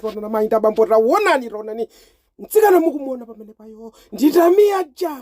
Taonani mainda bambo Taonani mtsikana mukumuona pamene payo ndi Tamia ja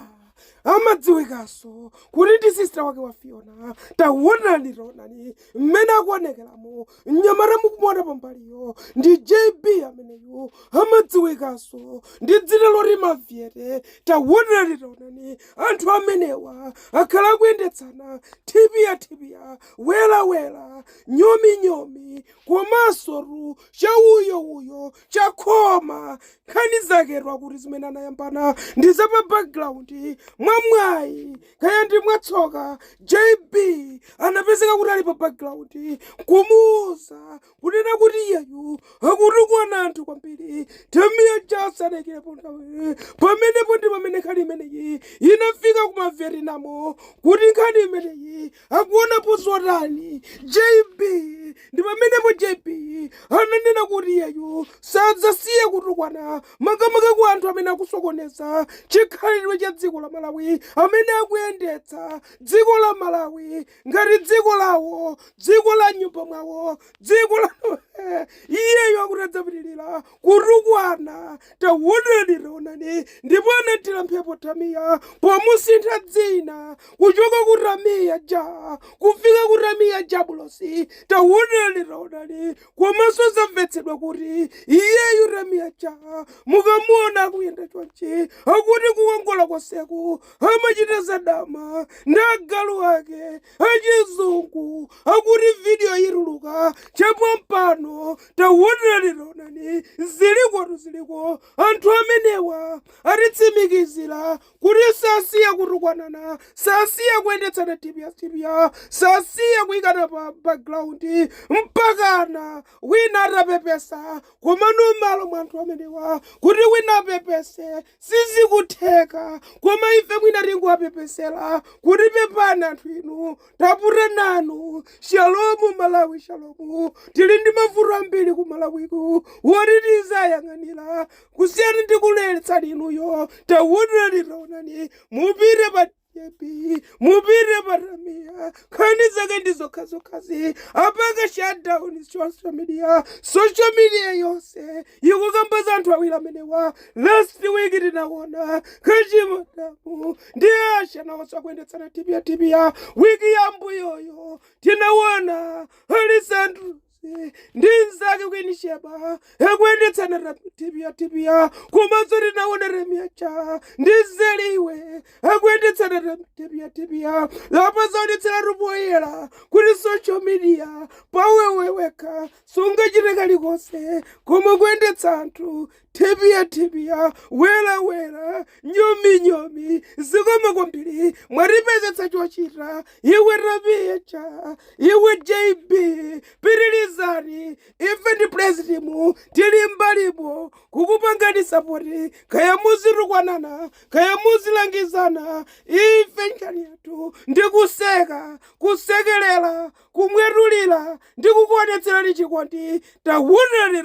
amadziwikaso kuti ndi sister wake wa Fiona. Taonani mmene akuonekeramo mnyamata mukumuona pambaliyo ndi JB ameneyo amadziwikaso ndi dzina loti Mavyete. Taonani anthu amenewa akhala kuyendetsana thipiya wela nyomi komanso chauyo chakhoma nkhani zakerwa kuti zimene anayambana ndi zapa background mwamwayi kaya ndi mwatsoka. JB anapezeka kuti ali pa background kumuuza kunena kuti iyeyu akutukwana anthu kwambiri. Tamia jasanekepo pamenepo ndi pamene nkhani imeneyi inafika kumavyeti namo kuti nkhani imeneyi akuonapo zotani. JB ndi pamenepo JB ananena kuti iyeyu sadzasiye kutukwana makamaka ku anthu amene akusokoneza chikhalidwe cha dziko la Malawi, amene akuyendetsa dziko la Malawi ngati dziko lawo, dziko la nyumba mwawo, dziko la iyeyo akutadzapitirira kutukwana. Taonani ndipo anathira mphepo Tamia pomusintha dzina kuchoka ku Tamia ja kufika ku Tamia jabulosi. Taonani komanso zamvetsedwa kuti iyeyu Tamia ja mukamuona akuyenda chonchi akuti kukongola kwaseku amachita zadama ndi agalu ake achizungu akuti video iruluka chapompano. Taonani ziliko anthu amenewa atitsimikizira kuti sasiya kutukwanana, sasiya kuyendetsana thipiya, sasiya kuyikana pa background mpakana wina atapepesa. Komano malo mwa anthu amenewa kuti wina apepese sizikutheka, koma ife mwina tinguwapepesera kuti pepani anthu inu tapura nanu. Shalomu Malawi, shalomu. Tili ndi mavuto ambiri ku Malawiku woti tizayang'anira kusiyana ndi kuletsani inuyo. Taonani mupire pa mupire pa Tamia nkhani zake ndi zokhazokhazi apaka shutdown social media yonse ikukambaza anthu awiri amenewa. Last week tinaona kachimodamu ndi Asha nawonso akuyendetsana thipiya. Wiki yambuyoyo tinaona Alisandro ndi nzake kuinisheba akuyendetsana thipiya komanso tinaona Tamia ja ndi Zeliwe akuyendetsana thipiya. Lapa zaonetsera rupoyera kuti social media paweweweka sungachite kalikonse koma kuyendetsa anthu thipiya wela nyomi zikoma kwambiri. Mwatipezetsa chochita iwe Tamia ja iwe JB pitirizani. Ife ndi president tili mbalipo kukupangani sapoti kaya muzitukwanana kaya muzilangizana. Ife nkhani yathu ndi kuseka kusekelela kumwetulira ndi kukuonetserani chikondi. Taonani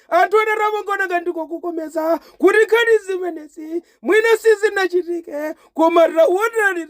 anthu ena ramangona ngandiko kukomeza kuti nkhani zimenezi mwina sizinachitike koma Taonani